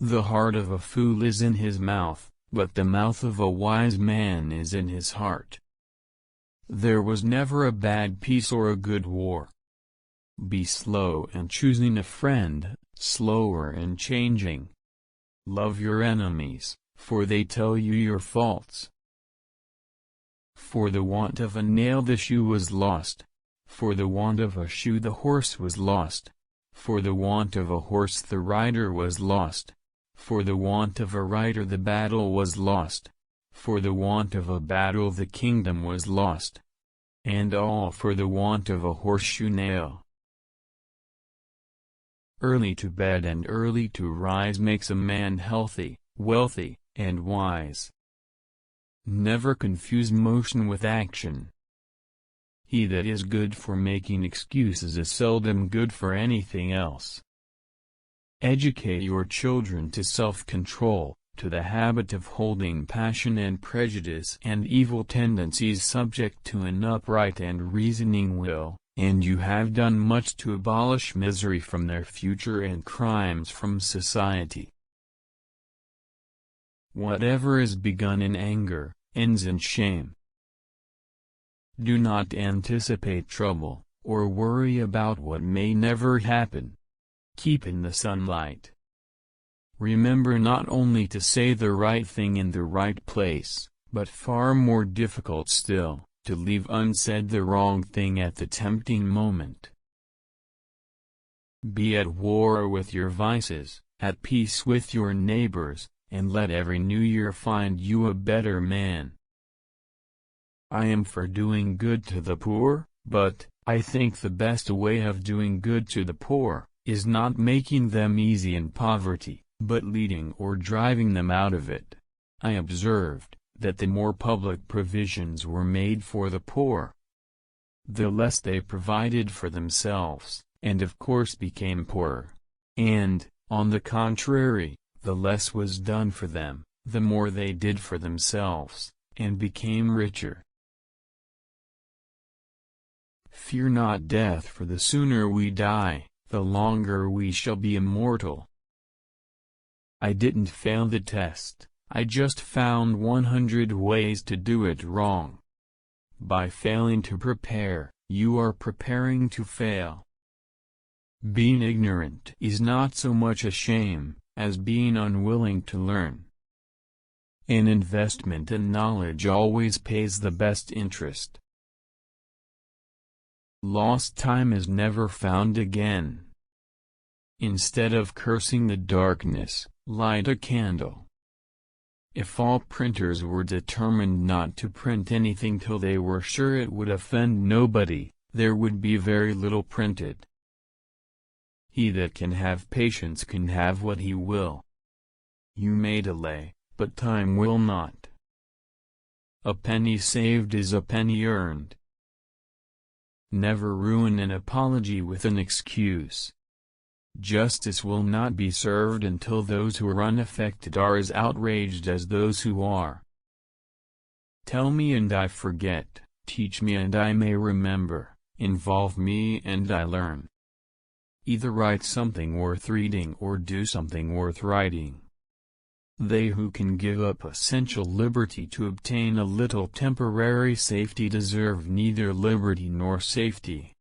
The heart of a fool is in his mouth, but the mouth of a wise man is in his heart. There was never a bad peace or a good war. Be slow in choosing a friend, slower in changing. Love your enemies, for they tell you your faults. For the want of a nail the shoe was lost. For the want of a shoe the horse was lost. For the want of a horse the rider was lost. For the want of a rider the battle was lost. For the want of a battle the kingdom was lost. And all for the want of a horseshoe nail. Early to bed and early to rise makes a man healthy, wealthy, and wise. Never confuse motion with action. He that is good for making excuses is seldom good for anything else. Educate your children to self-control, to the habit of holding passion and prejudice and evil tendencies subject to an upright and reasoning will, and you have done much to abolish misery from their future and crimes from society. Whatever is begun in anger, ends in shame. Do not anticipate trouble, or worry about what may never happen. Keep in the sunlight. Remember not only to say the right thing in the right place, but far more difficult still, to leave unsaid the wrong thing at the tempting moment. Be at war with your vices, at peace with your neighbors, and let every new year find you a better man. I am for doing good to the poor, but, I think the best way of doing good to the poor, is not making them easy in poverty, but leading or driving them out of it. I observed, that the more public provisions were made for the poor, the less they provided for themselves, and of course became poorer. And, on the contrary, the less was done for them, the more they did for themselves, and became richer. Fear not death, for the sooner we die, the longer we shall be immortal. I didn't fail the test, I just found 100 ways to do it wrong. By failing to prepare, you are preparing to fail. Being ignorant is not so much a shame, as being unwilling to learn. An investment in knowledge always pays the best interest. Lost time is never found again. Instead of cursing the darkness, light a candle. If all printers were determined not to print anything till they were sure it would offend nobody, there would be very little printed. He that can have patience can have what he will. You may delay, but time will not. A penny saved is a penny earned. Never ruin an apology with an excuse. Justice will not be served until those who are unaffected are as outraged as those who are. Tell me and I forget, teach me and I may remember, involve me and I learn. Either write something worth reading or do something worth writing. They who can give up essential liberty to obtain a little temporary safety deserve neither liberty nor safety.